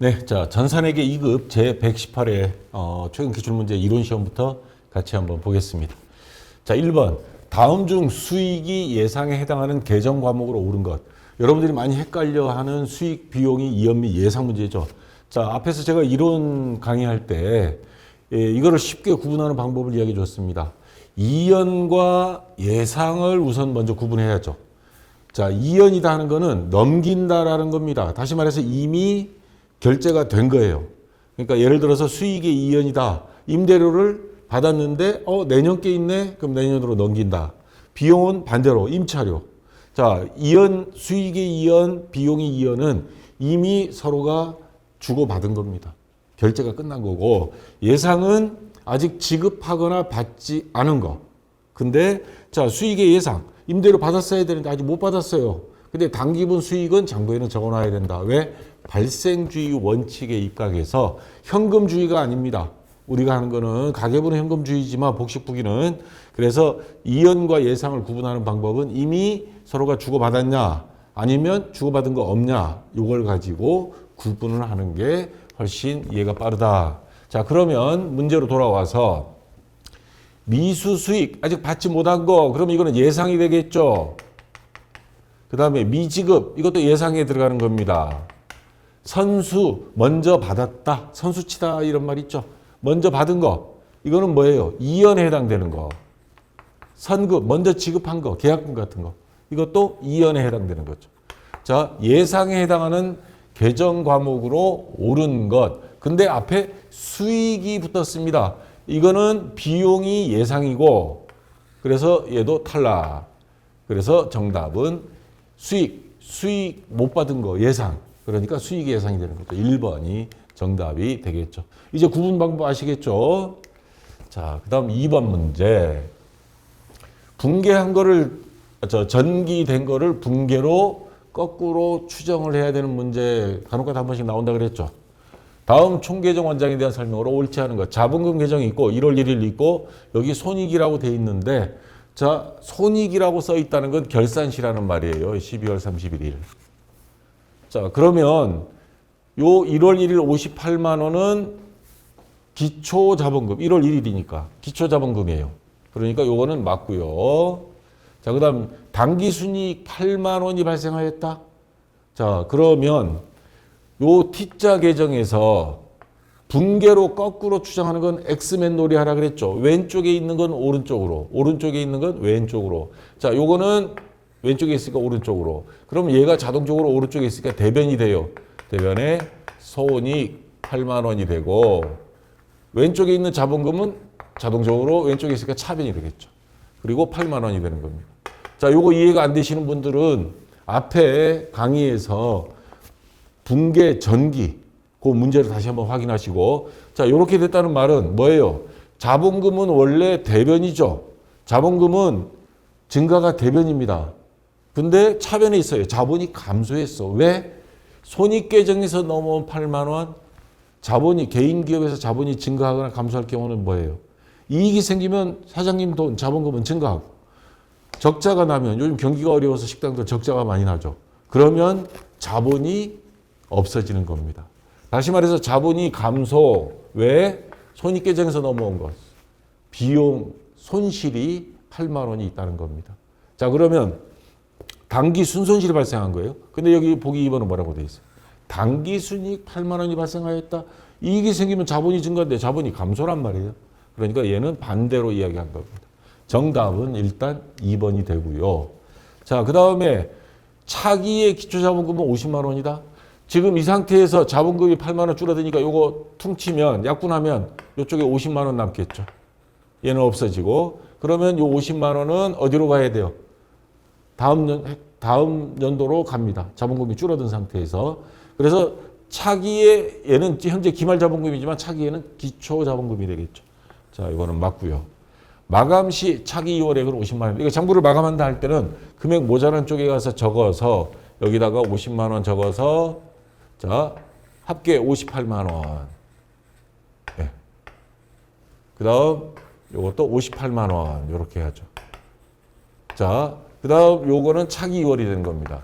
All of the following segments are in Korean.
네, 자, 전산회계 2급 제118회 최근 기출문제 이론 시험부터 같이 한번 보겠습니다. 자, 1번. 다음 중 수익이 예상에 해당하는 계정 과목으로 옳은 것. 여러분들이 많이 헷갈려하는 수익, 비용이 이연 및 예상 문제죠. 자, 앞에서 제가 이론 강의할 때 이거를 쉽게 구분하는 방법을 이야기해 줬습니다. 이연과 예상을 우선 먼저 구분해야죠. 자, 이연이다 하는 거는 넘긴다라는 겁니다. 다시 말해서 이미 결제가 된 거예요. 그러니까 예를 들어서 수익의 이연이다. 임대료를 받았는데 내년 게 있네. 그럼 내년으로 넘긴다. 비용은 반대로 임차료. 자, 이연, 수익의 이연, 비용의 이연은 이미 서로가 주고받은 겁니다. 결제가 끝난 거고, 예상은 아직 지급하거나 받지 않은 거. 근데 자, 수익의 예상, 임대료 받았어야 되는데 아직 못 받았어요. 근데 당기분 수익은 장부에는 적어놔야 된다. 왜? 발생주의 원칙에 입각해서 현금주의가 아닙니다. 우리가 하는 거는 가계부는 현금주의지만 복식부기는, 그래서 이연과 예상을 구분하는 방법은 이미 서로가 주고받았냐 아니면 주고받은 거 없냐, 이걸 가지고 구분을 하는 게 훨씬 이해가 빠르다. 자, 그러면 문제로 돌아와서 미수 수익 아직 받지 못한 거, 그럼 이거는 예상이 되겠죠. 그 다음에 미지급, 이것도 예상에 들어가는 겁니다. 선수, 먼저 받았다, 선수치다, 이런 말 있죠. 먼저 받은 거, 이거는 뭐예요? 이연에 해당되는 거. 선급, 먼저 지급한 거, 계약금 같은 거, 이것도 이연에 해당되는 거죠. 자, 예상에 해당하는 계정 과목으로 옳은 것. 근데 앞에 수익이 붙었습니다. 이거는 비용이 예상이고, 그래서 얘도 탈락. 그래서 정답은 수익 못 받은 거 예상. 그러니까 수익이 예상이 되는 거죠. 1번이 정답이 되겠죠. 이제 구분 방법 아시겠죠? 자, 그 다음 2번 문제. 붕괴한 거를, 전기된 거를 붕괴로 거꾸로 추정을 해야 되는 문제 간혹가다 한 번씩 나온다 그랬죠. 다음 총계정 원장에 대한 설명으로 옳지 않은 것. 자본금 계정이 있고 1월 1일 있고 여기 손익이라고 돼 있는데, 자, 손익이라고 써 있다는 건 결산시라는 말이에요. 12월 31일. 자, 그러면 요 1월 1일 58만 원은 기초자본금, 1월 1일이니까 기초자본금이에요. 그러니까 요거는 맞고요. 자, 그 다음 당기순이익 8만 원이 발생하였다. 자, 그러면 요 T자 계정에서 붕괴로 거꾸로 추정하는 건 엑스맨 놀이 하라 그랬죠. 왼쪽에 있는 건 오른쪽으로, 오른쪽에 있는 건 왼쪽으로. 자, 요거는 왼쪽에 있으니까 오른쪽으로. 그럼 얘가 자동적으로 오른쪽에 있으니까 대변이 돼요. 대변에 손익 8만 원이 되고, 왼쪽에 있는 자본금은 자동적으로 왼쪽에 있으니까 차변이 되겠죠. 그리고 8만 원이 되는 겁니다. 자, 요거 이해가 안 되시는 분들은 앞에 강의에서 붕괴 전기, 그 문제를 다시 한번 확인하시고, 자, 요렇게 됐다는 말은 뭐예요? 자본금은 원래 대변이죠. 자본금은 증가가 대변입니다. 근데 차변에 있어요. 자본이 감소했어. 왜? 손익계정에서 넘어온 8만 원, 자본이, 개인 기업에서 자본이 증가하거나 감소할 경우는 뭐예요? 이익이 생기면 사장님 돈, 자본금은 증가하고, 적자가 나면, 요즘 경기가 어려워서 식당도 적자가 많이 나죠. 그러면 자본이 없어지는 겁니다. 다시 말해서 자본이 감소, 왜? 손익계정에서 넘어온 것. 비용, 손실이 8만 원이 있다는 겁니다. 자, 그러면 당기 순손실이 발생한 거예요. 근데 여기 보기 2번은 뭐라고 돼 있어요? 당기 순이익 8만 원이 발생하였다. 이익이 생기면 자본이 증가인데 자본이 감소란 말이에요. 그러니까 얘는 반대로 이야기한 겁니다. 정답은 일단 2번이 되고요. 자, 그 다음에 차기의 기초자본금은 50만 원이다. 지금 이 상태에서 자본금이 8만 원 줄어드니까 요거 퉁치면, 약분하면 이쪽에 50만 원 남겠죠. 얘는 없어지고, 그러면 요 50만 원은 어디로 가야 돼요? 다음 연도로 갑니다. 자본금이 줄어든 상태에서. 그래서 차기에, 얘는 현재 기말 자본금이지만 차기에는 기초 자본금이 되겠죠. 자, 이거는 맞고요. 마감 시 차기 2월액은 50만 원. 이거 장부를 마감한다 할 때는 금액 모자란 쪽에 가서 적어서 여기다가 50만 원 적어서, 자, 합계 58만 원. 네. 그 다음 요것도 58만 원 이렇게 하죠. 자, 그 다음 요거는 차기 2월이 되는 겁니다.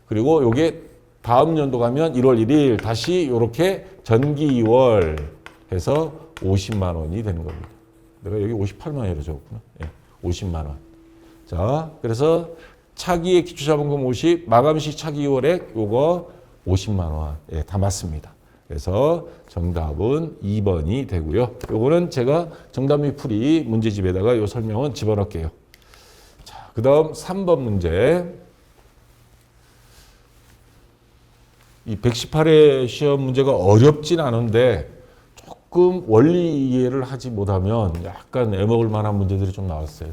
그리고 요게 다음 연도 가면 1월 1일 다시 이렇게 전기 2월 해서 50만 원이 되는 겁니다. 내가 여기 58만 원이라고 적었구나. 예, 50만 원. 자, 그래서 차기의 기초자본금 50, 마감시 차기 2월액 요거 50만 원. 예, 다 맞습니다. 그래서 정답은 2번이 되고요. 요거는 제가 정답 및 풀이 문제집에다가 요 설명은 집어넣을게요. 자, 그다음 3번 문제. 이 118회 시험 문제가 어렵진 않은데 조금 원리 이해를 하지 못하면 약간 애먹을 만한 문제들이 좀 나왔어요.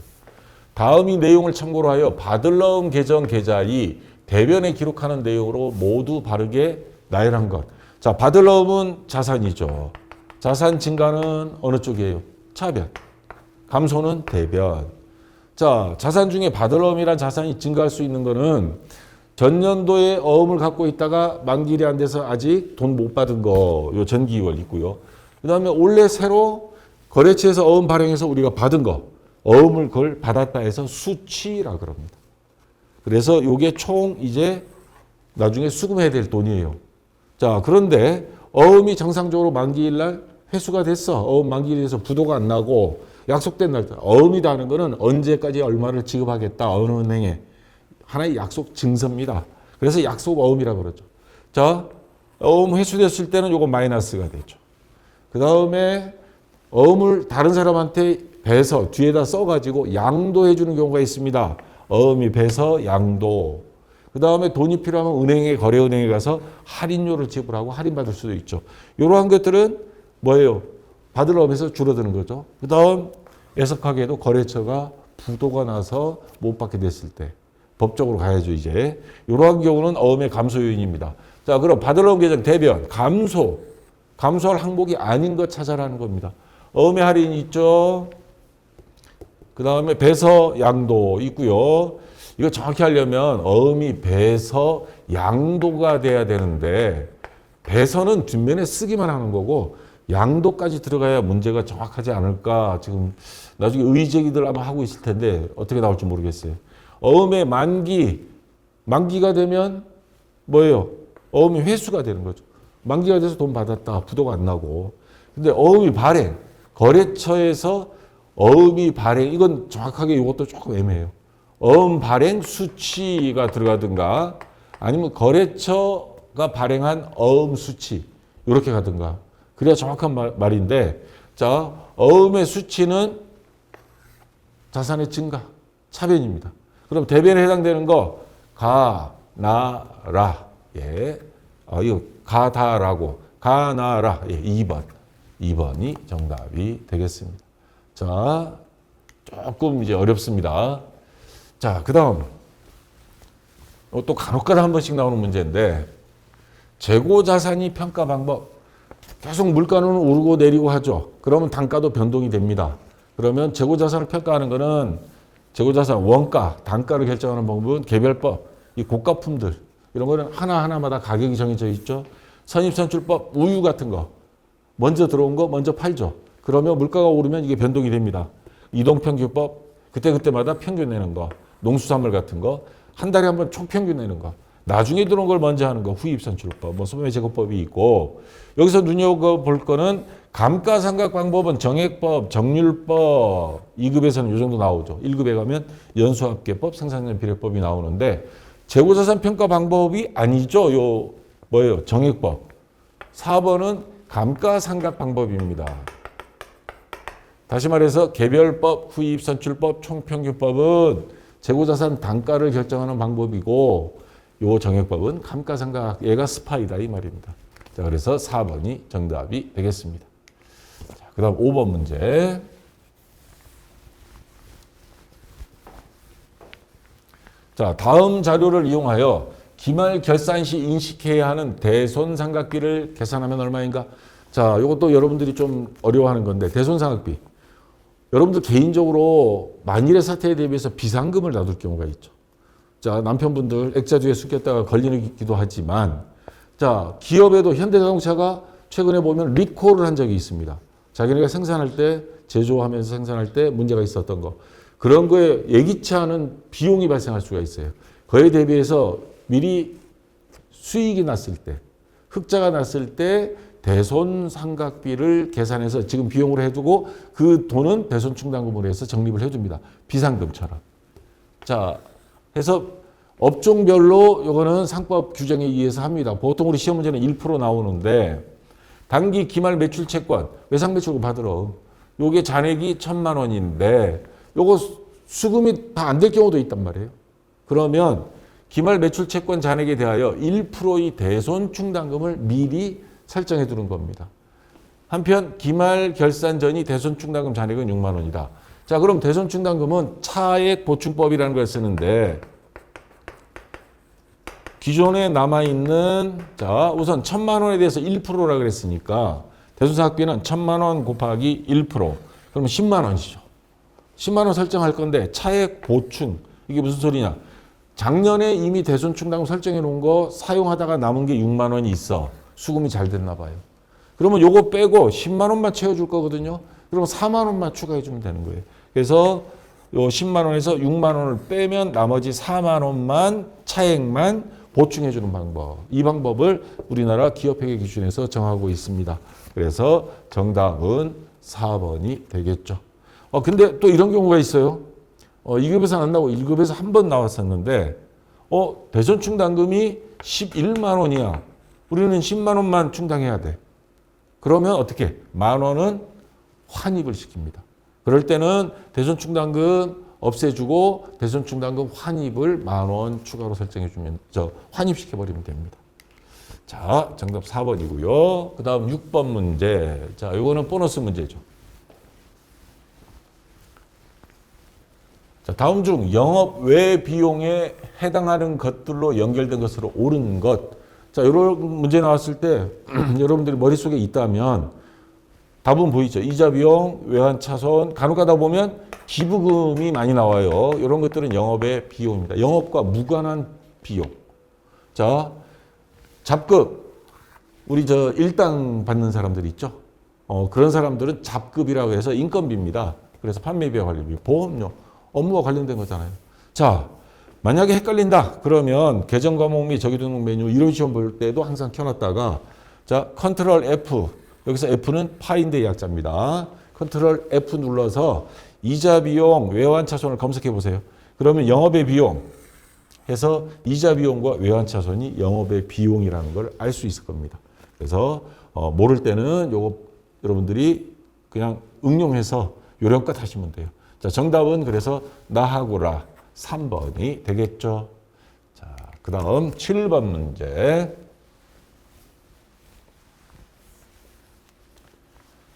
다음 이 내용을 참고로 하여 받을러움 계정 계좌이 대변에 기록하는 내용으로 모두 바르게 나열한 것. 자, 받을러움은 자산이죠. 자산 증가는 어느 쪽이에요? 차변. 감소는 대변. 자, 자산 중에 받을러움이란 자산이 증가할 수 있는 거는 전년도에 어음을 갖고 있다가 만기일이 안 돼서 아직 돈 못 받은 거, 요 전기 2월 있고요. 그 다음에 올해 새로 거래처에서 어음 발행해서 우리가 받은 거, 어음을 그걸 받았다 해서 수취라 그럽니다. 그래서 요게 총 이제 나중에 수금해야 될 돈이에요. 자, 그런데 어음이 정상적으로 만기일 날 회수가 됐어. 어음 만기일에 대해서 부도가 안 나고 약속된 날, 어음이다 하는 거는 언제까지 얼마를 지급하겠다, 어느 은행에. 하나의 약속 증서입니다. 그래서 약속 어음이라고 그러죠. 자, 어음 회수됐을 때는 요거 마이너스가 되죠. 그 다음에 어음을 다른 사람한테 배서 뒤에다 써가지고 양도해 주는 경우가 있습니다. 어음이 배서 양도. 그 다음에 돈이 필요하면 은행에, 거래은행에 가서 할인료를 지불하고 할인받을 수도 있죠. 이러한 것들은 뭐예요? 받을 어음에서 줄어드는 거죠. 그 다음 애석하게도 거래처가 부도가 나서 못 받게 됐을 때 법적으로 가야죠, 이제. 이러한 경우는 어음의 감소 요인입니다. 자, 그럼 받을 어음 계정 대변, 감소할 항목이 아닌 것 찾아라는 겁니다. 어음의 할인이 있죠. 그 다음에 배서 양도 있고요. 이거 정확히 하려면 어음이 배서 양도가 돼야 되는데 배서는 뒷면에 쓰기만 하는 거고 양도까지 들어가야 문제가 정확하지 않을까. 지금 나중에 의제기들 아마 하고 있을 텐데 어떻게 나올지 모르겠어요. 어음의 만기가 되면 뭐예요? 어음이 회수가 되는 거죠. 만기가 돼서 돈 받았다. 부도가 안 나고. 근데 어음이 발행, 거래처에서 어음이 발행, 이건 정확하게 이것도 조금 애매해요. 어음 발행 수치가 들어가든가 아니면 거래처가 발행한 어음 수치 이렇게 가든가. 그래야 정확한 말인데, 자, 어음의 수치는 자산의 증가, 차변입니다. 그럼 대변에 해당되는 거 가, 나, 라. 예. 이거 가다라고. 가, 나, 라. 예, 2번이 정답이 되겠습니다. 자, 조금 이제 어렵습니다. 자, 그다음 또 간혹가다 한 번씩 나오는 문제인데 재고 자산이 평가 방법. 계속 물가는 오르고 내리고 하죠. 그러면 단가도 변동이 됩니다. 그러면 재고 자산을 평가하는 거는 재고자산 원가, 단가를 결정하는 방법은 개별법, 이 고가품들 이런 거는 하나하나마다 가격이 정해져 있죠. 선입선출법, 우유 같은 거 먼저 들어온 거 먼저 팔죠. 그러면 물가가 오르면 이게 변동이 됩니다. 이동평균법, 그때마다 평균 내는 거, 농수산물 같은 거, 한 달에 한 번 총평균 내는 거, 나중에 들어온 걸 먼저 하는 거, 후입선출법, 뭐 소매제고법이 있고, 여기서 눈여겨볼 거는 감가상각 방법은 정액법, 정률법, 2급에서는 이 정도 나오죠. 1급에 가면 연수합계법, 생산연비례법이 나오는데 재고자산 평가 방법이 아니죠. 요 뭐예요? 정액법. 4번은 감가상각 방법입니다. 다시 말해서 개별법, 후입선출법, 총평균법은 재고자산 단가를 결정하는 방법이고 요 정액법은 감가상각, 얘가 스파이다 이 말입니다. 자, 그래서 4번이 정답이 되겠습니다. 자, 그 다음 5번 문제. 자, 다음 자료를 이용하여 기말 결산 시 인식해야 하는 대손상각비를 계산하면 얼마인가? 자, 이것도 여러분들이 좀 어려워하는 건데 대손상각비. 여러분들 개인적으로 만일의 사태에 대비해서 비상금을 놔둘 경우가 있죠. 자, 남편분들 액자주에 숙였다가 걸리기도 하지만, 자, 기업에도 현대자동차가 최근에 보면 리콜을 한 적이 있습니다. 자기네가 생산할 때, 제조하면서 생산할 때 문제가 있었던 거. 그런 거에 예기치 않은 비용이 발생할 수가 있어요. 그에 대비해서 미리 수익이 났을 때, 흑자가 났을 때 대손상각비를 계산해서 지금 비용으로 해두고 그 돈은 대손충당금으로 해서 적립을 해줍니다. 비상금처럼. 자, 해서 업종별로 요거는 상법 규정에 의해서 합니다. 보통 우리 시험 문제는 1% 나오는데 단기 기말 매출 채권, 외상 매출금 받으러 요게 잔액이 1,000만 원인데 요거 수금이 다 안 될 경우도 있단 말이에요. 그러면 기말 매출 채권 잔액에 대하여 1%의 대손 충당금을 미리 설정해 두는 겁니다. 한편 기말 결산 전이 대손 충당금 잔액은 6만 원이다. 자, 그럼 대손 충당금은 차액 보충법이라는 걸 쓰는데 기존에 남아있는, 자, 우선 1,000만 원에 대해서 1%라 그랬으니까 대손상각비는 1,000만 원 곱하기 1%. 그러면 10만 원이죠. 10만 원 설정할 건데 차액 보충, 이게 무슨 소리냐. 작년에 이미 대손 충당금 설정해 놓은 거 사용하다가 남은 게 6만 원이 있어. 수금이 잘 됐나 봐요. 그러면 요거 빼고 10만 원만 채워줄 거거든요. 그러면 4만 원만 추가해 주면 되는 거예요. 그래서 요 10만 원에서 6만 원을 빼면 나머지 4만 원만 차액만 보충해 주는 방법. 이 방법을 우리나라 기업회계 기준에서 정하고 있습니다. 그래서 정답은 4번이 되겠죠. 근데 또 이런 경우가 있어요. 2급에서 안 나오고 1급에서 한 번 나왔었는데 대손 충당금이 11만 원이야. 우리는 10만 원만 충당해야 돼. 그러면 어떻게? 만 원은 환입을 시킵니다. 그럴 때는 대손 충당금 없애주고 대손 충당금 환입을 10,000원 추가로 설정해주면 환입시켜버리면 됩니다. 자, 정답 4번이고요. 그 다음 6번 문제. 자, 이거는 보너스 문제죠. 자, 다음 중 영업 외 비용에 해당하는 것들로 연결된 것으로 옳은 것. 자, 이런 문제 나왔을 때 여러분들이 머릿속에 있다면 답은 보이죠. 이자 비용, 외환 차손, 간혹 가다 보면 기부금이 많이 나와요. 이런 것들은 영업의 비용입니다. 영업과 무관한 비용. 자, 잡급. 우리 일당 받는 사람들 있죠. 그런 사람들은 잡급이라고 해서 인건비입니다. 그래서 판매비와 관리비, 보험료, 업무와 관련된 거잖아요. 자, 만약에 헷갈린다. 그러면 계정 과목 및 정의등록 메뉴 이런 시험 볼 때도 항상 켜놨다가 자, 컨트롤 F. 여기서 F는 파인드의 약자입니다. 컨트롤 F 눌러서 이자 비용, 외환 차손을 검색해 보세요. 그러면 영업의 비용 해서 이자 비용과 외환 차손이 영업의 비용이라는 걸 알 수 있을 겁니다. 그래서 모를 때는 요거 여러분들이 그냥 응용해서 요령껏 하시면 돼요. 자, 정답은 그래서 나하고라 3번이 되겠죠. 자, 그 다음 7번 문제.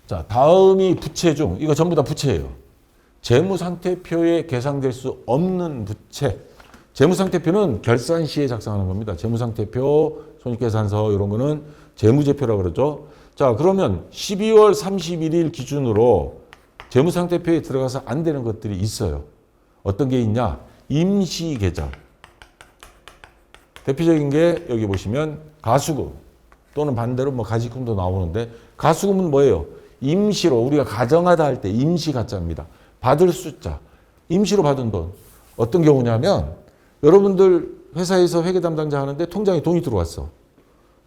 자, 다음이 부채 중, 이거 전부 다 부채예요. 재무상태표에 계상될 수 없는 부채. 재무상태표는 결산 시에 작성하는 겁니다. 재무상태표, 손익계산서 이런 거는 재무제표라고 그러죠. 자, 그러면 12월 31일 기준으로 재무상태표에 들어가서 안 되는 것들이 있어요. 어떤 게 있냐? 임시계좌. 대표적인 게 여기 보시면 가수금 또는 반대로 가지금도 나오는데 가수금은 뭐예요? 임시로 우리가 가정하다 할 때 임시 가짜입니다. 받을 숫자. 임시로 받은 돈. 어떤 경우냐면 여러분들 회사에서 회계 담당자 하는데 통장에 돈이 들어왔어.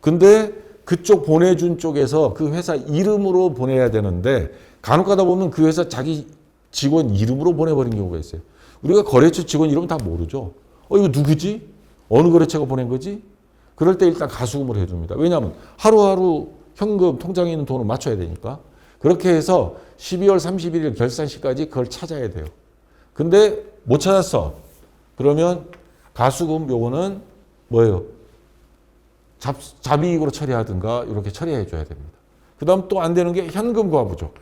근데 그쪽 보내준 쪽에서 그 회사 이름으로 보내야 되는데 간혹 가다 보면 그 회사 자기 직원 이름으로 보내버린 경우가 있어요. 우리가 거래처 직원 이름 다 모르죠. 이거 누구지? 어느 거래처가 보낸 거지? 그럴 때 일단 가수금으로 해줍니다. 왜냐하면 하루하루 현금 통장에 있는 돈을 맞춰야 되니까. 그렇게 해서 12월 31일 결산시까지 그걸 찾아야 돼요. 근데 못 찾았어. 그러면 가수금 요거는 뭐예요? 자비익으로 처리하든가 이렇게 처리해 줘야 됩니다. 그 다음 또 안 되는 게 현금 과부족.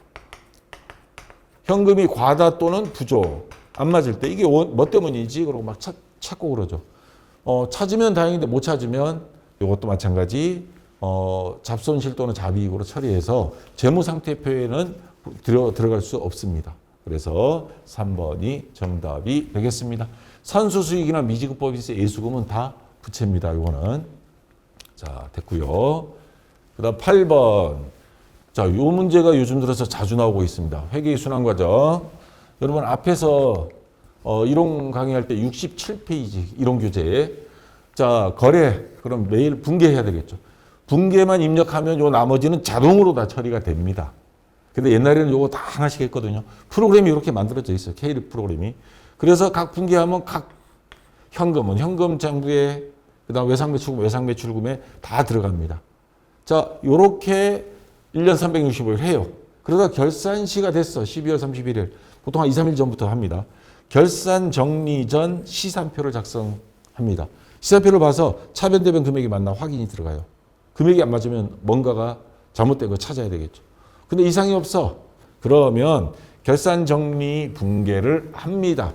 현금이 과다 또는 부족. 안 맞을 때 이게 뭐 때문이지? 그러고 막 찾고 그러죠. 찾으면 다행인데 못 찾으면 이것도 마찬가지 잡손실 또는 자비익으로 처리해서 재무상태표에는 들어갈 수 없습니다. 그래서 3번이 정답이 되겠습니다. 선수수익이나 미지급법인세 예수금은 다 부채입니다. 이거는. 자, 됐고요. 그 다음 8번. 자, 요 문제가 요즘 들어서 자주 나오고 있습니다. 회계의 순환과정. 여러분 앞에서 이론 강의할 때 67페이지 이론 교재 자, 거래. 그럼 매일 분개해야 되겠죠. 분개만 입력하면 요 나머지는 자동으로 다 처리가 됩니다. 근데 옛날에는 요거 다 하나씩 했거든요. 프로그램이 이렇게 만들어져 있어요. K립 프로그램이. 그래서 각 분개하면 각 현금은 현금 장부에 그다음 외상매출금, 외상매출금에 다 들어갑니다. 자, 요렇게 1년 365일 해요. 그러다 결산시가 됐어. 12월 31일. 보통 한 2, 3일 전부터 합니다. 결산 정리 전 시산표를 작성합니다. 시산표를 봐서 차변대변 금액이 맞나 확인이 들어가요. 금액이 안 맞으면 뭔가가 잘못된 거 찾아야 되겠죠. 근데 이상이 없어. 그러면 결산 정리 분개를 합니다.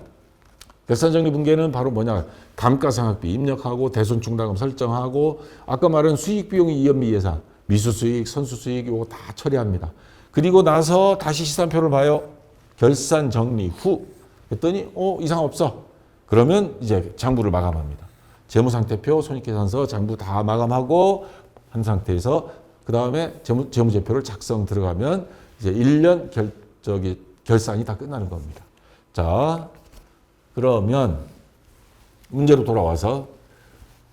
결산 정리 분개는 바로 뭐냐? 감가상각비 입력하고 대손 충당금 설정하고 아까 말한 수익 비용이 이연비 예상, 미수 수익, 선수 수익 이거 다 처리합니다. 그리고 나서 다시 시산표를 봐요. 결산 정리 후 했더니 이상 없어. 그러면 이제 장부를 마감합니다. 재무상태표, 손익계산서, 장부 다 마감하고 한 상태에서 그 다음에 재무제표를 작성 들어가면 이제 1년 결산이 다 끝나는 겁니다. 자, 그러면 문제로 돌아와서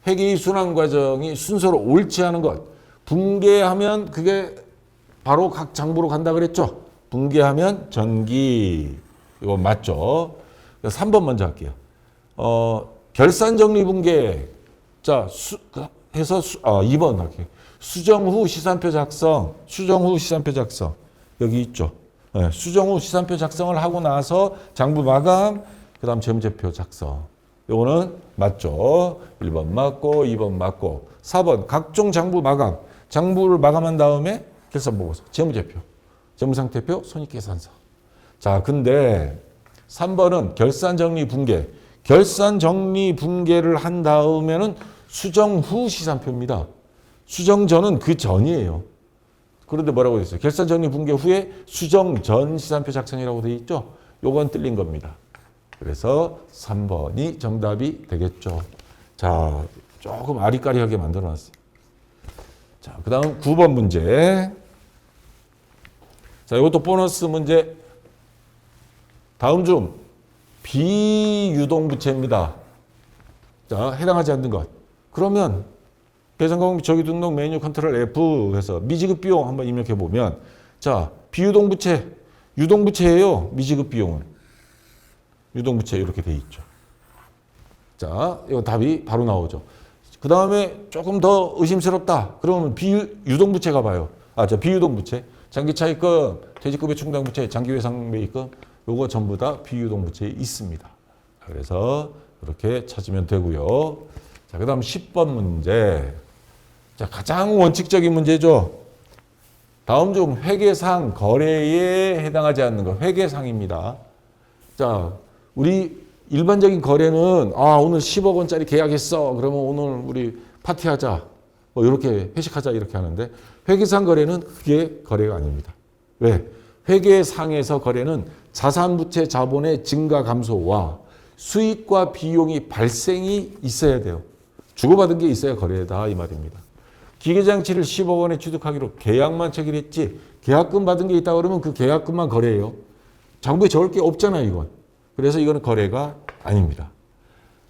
회계의 순환 과정이 순서로 옳지 않은 것. 분개하면 그게 바로 각 장부로 간다 그랬죠. 분개하면 전기. 이거 맞죠? 3번 먼저 할게요. 결산 정리 분개. 자, 2번 할게요. 수정 후 시산표 작성. 수정 후 시산표 작성. 여기 있죠. 네, 수정 후 시산표 작성을 하고 나서 장부 마감, 그 다음 재무제표 작성. 요거는 맞죠. 1번 맞고, 2번 맞고. 4번 각종 장부 마감. 장부를 마감한 다음에 결산보고서, 재무제표, 재무상태표, 손익계산서. 자, 근데 3번은 결산정리 분개. 결산정리 분개를 한 다음에는 수정 후 시산표입니다. 수정 전은 그 전이에요. 그런데 뭐라고 되어 있어요? 결산정리 분개 후에 수정 전 시산표 작성이라고 되어 있죠? 요건 틀린 겁니다. 그래서 3번이 정답이 되겠죠. 자, 조금 아리까리하게 만들어놨어요. 자, 그 다음 9번 문제. 자, 이것도 보너스 문제. 다음 중 비유동부채입니다. 자, 해당하지 않는 것. 그러면 계산과목비 조기등록 메뉴 컨트롤 F 해서 미지급 비용 한번 입력해 보면 자, 비유동부채, 유동부채예요. 미지급 비용은. 유동부채 이렇게 돼 있죠. 자, 이거 답이 바로 나오죠. 그 다음에 조금 더 의심스럽다. 그러면 유동부채가 봐요. 비유동부채. 장기차입금, 퇴직급여 충당부채, 장기외상매입금 요거 전부 다 비유동부채에 있습니다. 그래서 이렇게 찾으면 되고요. 자, 그 다음 10번 문제. 자, 가장 원칙적인 문제죠. 다음 중 회계상 거래에 해당하지 않는 것. 회계상입니다. 자, 우리 일반적인 거래는 오늘 10억 원짜리 계약했어. 그러면 오늘 우리 파티하자. 뭐 이렇게 회식하자 이렇게 하는데 회계상 거래는 그게 거래가 아닙니다. 왜? 회계상에서 거래는 자산부채 자본의 증가 감소와 수익과 비용이 발생이 있어야 돼요. 주고받은 게 있어야 거래다 이 말입니다. 기계장치를 10억 원에 취득하기로 계약만 체결했지 계약금 받은 게 있다 그러면 그 계약금만 거래예요. 장부에 적을 게 없잖아요 이건. 그래서 이거는 거래가 아닙니다.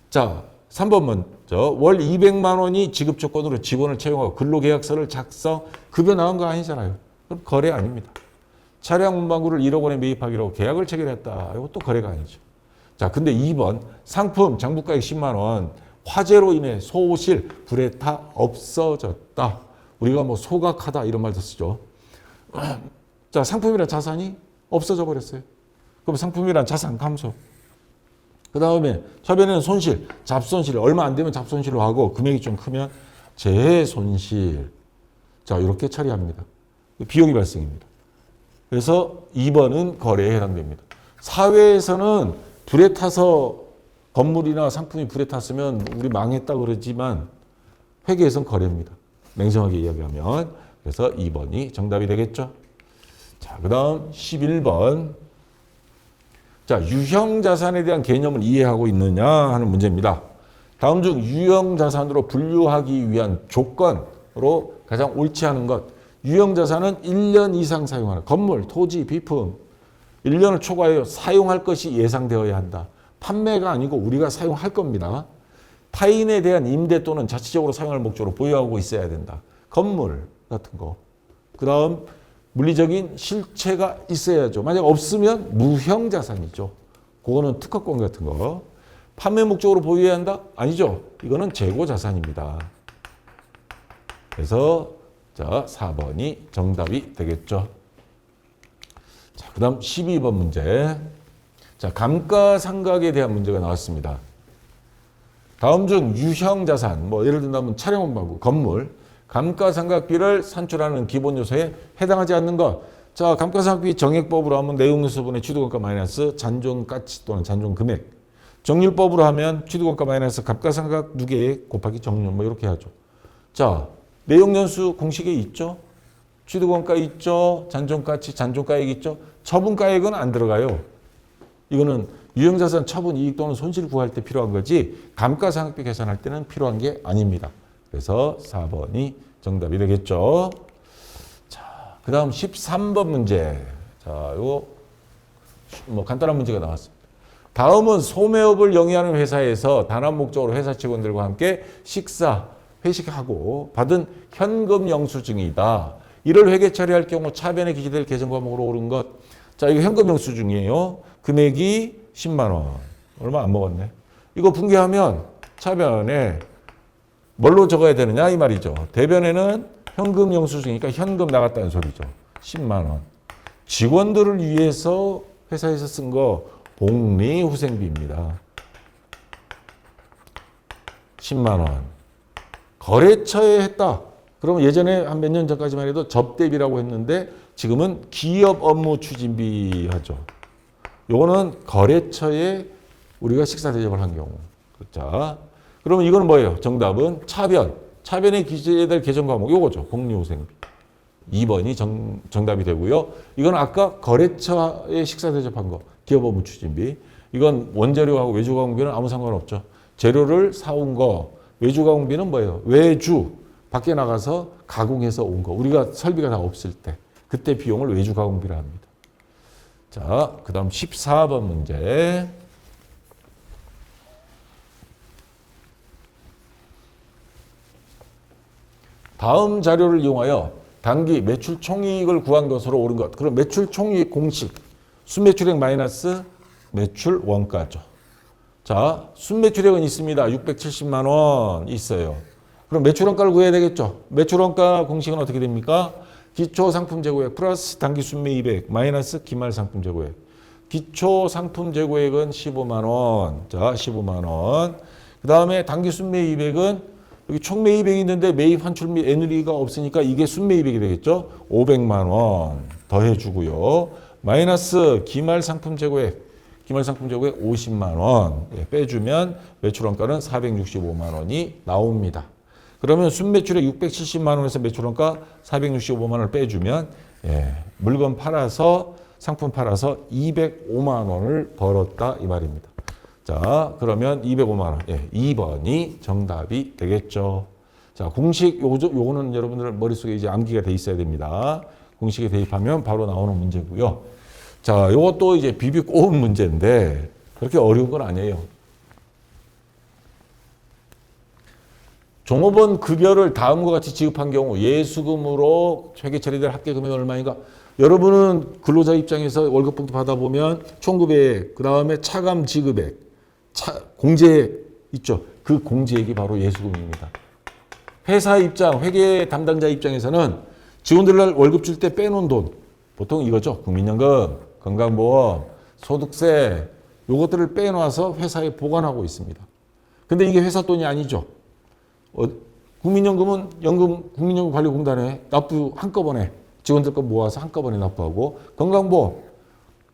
자, 3번 먼저 월 200만 원이 지급 조건으로 직원을 채용하고 근로계약서를 작성, 급여 나온 거 아니잖아요. 그럼 거래 아닙니다. 차량 문방구를 1억 원에 매입하기로 계약을 체결했다. 이것도 거래가 아니죠. 자, 근데 2번 상품 장부가액 10만 원 화재로 인해 소실, 불에 타 없어졌다. 우리가 뭐 소각하다 이런 말도 쓰죠. 자, 상품이란 자산이 없어져 버렸어요. 그럼 상품이란 자산 감소. 그 다음에 처변에는 손실, 잡손실 얼마 안 되면 잡손실로 하고 금액이 좀 크면 재손실. 자, 이렇게 처리합니다. 비용이 발생입니다. 그래서 2번은 거래에 해당됩니다. 사회에서는 불에 타서 건물이나 상품이 불에 탔으면 우리 망했다 그러지만 회계에서는 거래입니다. 냉정하게 이야기하면. 그래서 2번이 정답이 되겠죠. 자, 그 다음 11번. 자, 유형자산에 대한 개념을 이해하고 있느냐 하는 문제입니다. 다음 중 유형자산으로 분류하기 위한 조건으로 가장 옳지 않은 것. 유형자산은 1년 이상 사용하는 건물, 토지, 비품. 1년을 초과하여 사용할 것이 예상되어야 한다. 판매가 아니고 우리가 사용할 겁니다. 타인에 대한 임대 또는 자치적으로 사용할 목적으로 보유하고 있어야 된다. 건물 같은 거. 그 다음 물리적인 실체가 있어야죠. 만약 없으면 무형자산이죠. 그거는 특허권 같은 거. 판매 목적으로 보유해야 한다? 아니죠. 이거는 재고자산입니다. 그래서 자 4번이 정답이 되겠죠. 자, 그 다음 12번 문제. 자, 감가상각에 대한 문제가 나왔습니다. 다음 중 유형자산, 뭐 예를 든다면 차량원가구, 건물, 감가상각비를 산출하는 기본 요소에 해당하지 않는 것. 자, 감가상각비 정액법으로 하면 내용요소분의 취득원가 마이너스 잔존가치 또는 잔존금액. 정률법으로 하면 취득원가 마이너스 감가상각 누계액 곱하기 정률 뭐 이렇게 하죠. 자, 내용연수 공식에 있죠. 취득원가 있죠. 잔존가치, 잔존가액 있죠. 처분가액은 안 들어가요. 이거는 유형자산 처분 이익 또는 손실 구할 때 필요한 거지 감가상각비 계산할 때는 필요한 게 아닙니다. 그래서 4번이 정답이 되겠죠. 자, 그 다음 13번 문제. 자, 이거 뭐 간단한 문제가 나왔습니다. 다음은 소매업을 영위하는 회사에서 단합 목적으로 회사 직원들과 함께 식사, 회식하고 받은 현금 영수증이다. 이를 회계 처리할 경우 차변에 기재될 계정 과목으로 오른 것. 자, 이거 현금 영수증이에요. 금액이 10만 원. 얼마 안 먹었네. 이거 분개하면 차변에 뭘로 적어야 되느냐 이 말이죠. 대변에는 현금 영수증이니까 현금 나갔다는 소리죠. 10만 원. 직원들을 위해서 회사에서 쓴 거 복리후생비입니다. 10만 원. 거래처에 했다. 그러면 예전에 한 몇 년 전까지만 해도 접대비라고 했는데 지금은 기업 업무 추진비 하죠. 요거는 거래처에 우리가 식사 대접을 한 경우. 자, 그러면 이거는 뭐예요? 정답은 차변. 차변에 기재될 계정 과목 요거죠. 복리후생비. 2번이 정답이 되고요. 이건 아까 거래처에 식사 대접한 거. 기업 업무 추진비. 이건 원재료하고 외주 가공비는 아무 상관없죠. 재료를 사온 거. 외주 가공비는 뭐예요? 외주. 밖에 나가서 가공해서 온 거. 우리가 설비가 다 없을 때. 그때 비용을 외주 가공비라 합니다. 자, 그 다음 14번 문제. 다음 자료를 이용하여 단기 매출 총이익을 구한 것으로 옳은 것. 그럼 매출 총이익 공식. 순매출액 마이너스 매출 원가죠. 자, 순매출액은 있습니다. 670만 원 있어요. 그럼 매출원가를 구해야 되겠죠. 매출원가 공식은 어떻게 됩니까? 기초상품재고액 플러스 단기순매이익 마이너스 기말상품재고액. 기초상품재고액은 15만 원. 자, 15만 원. 그 다음에 단기순매이익은 여기 총매입액이 있는데 매입 환출 및 애누리가 없으니까 이게 순매입액이 되겠죠. 500만 원 더해주고요. 마이너스 기말상품재고액. 기말상품재고액 50만 원 빼주면 매출원가는 465만 원이 나옵니다. 그러면 순매출액 670만 원에서 매출원가 465만 원을 빼주면 물건 팔아서 상품 팔아서 205만 원을 벌었다 이 말입니다. 자, 그러면 205만 원. 2번이 정답이 되겠죠. 자, 공식 요거는 여러분들 머릿속에 이제 암기가 돼 있어야 됩니다. 공식에 대입하면 바로 나오는 문제고요. 자, 요것도 이제 비비 꼬은 문제인데 그렇게 어려운 건 아니에요. 종업원 급여를 다음과 같이 지급한 경우 예수금으로 회계 처리될 합계 금액은 얼마인가? 여러분은 근로자 입장에서 월급봉투 받아보면 총급액, 그 다음에 차감 지급액, 공제액 있죠. 그 공제액이 바로 예수금입니다. 회사 입장, 회계 담당자 입장에서는 직원들 월급 줄 때 빼놓은 돈, 보통 이거죠. 국민연금, 건강보험, 소득세, 요것들을 빼놔서 회사에 보관하고 있습니다. 근데 이게 회사 돈이 아니죠. 국민연금은 국민연금관리공단에 납부 한꺼번에 직원들 거 모아서 한꺼번에 납부하고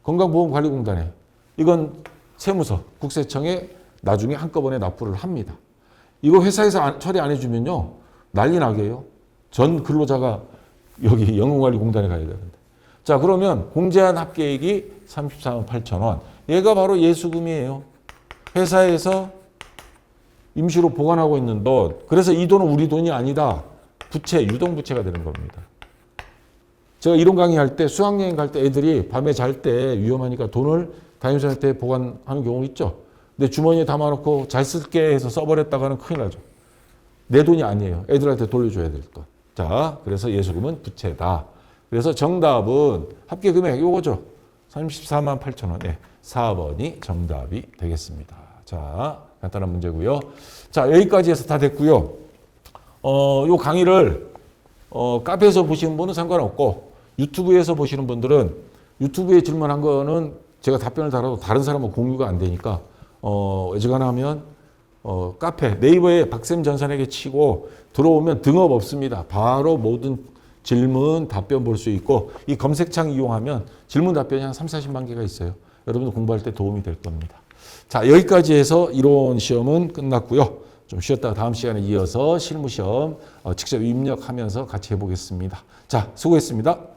건강보험관리공단에 이건 세무서, 국세청에 나중에 한꺼번에 납부를 합니다. 이거 회사에서 처리 안 해주면요 난리 나게요. 전 근로자가 여기 연금관리공단에 가야 되는데. 자, 그러면 공제한 합계액이 34만 8천 원. 얘가 바로 예수금이에요. 회사에서 임시로 보관하고 있는 돈. 그래서 이 돈은 우리 돈이 아니다. 부채, 유동부채가 되는 겁니다. 제가 이론 강의할 때 수학여행 갈 때 애들이 밤에 잘 때 위험하니까 돈을 담임선생님한테 보관하는 경우 있죠. 내 주머니에 담아놓고 잘 쓸게 해서 써버렸다가는 큰일 나죠. 내 돈이 아니에요. 애들한테 돌려줘야 될 돈. 자, 그래서 예수금은 부채다. 그래서 정답은 합계 금액 요거죠. 34만 8천 원. 네, 4번이 정답이 되겠습니다. 자, 간단한 문제고요. 자, 여기까지 해서 다 됐고요. 요 강의를 카페에서 보시는 분은 상관없고 유튜브에서 보시는 분들은 유튜브에 질문한 거는 제가 답변을 달아도 다른 사람은 공유가 안 되니까 어지간하면 카페 네이버에 박쌤 전산에게 치고 들어오면 등업 없습니다. 바로 모든 질문 답변 볼 수 있고 이 검색창 이용하면 질문 답변이 한 3, 40만 개가 있어요. 여러분들 공부할 때 도움이 될 겁니다. 자, 여기까지 해서 이론 시험은 끝났고요. 좀 쉬었다가 다음 시간에 이어서 실무 시험 직접 입력하면서 같이 해보겠습니다. 자, 수고했습니다.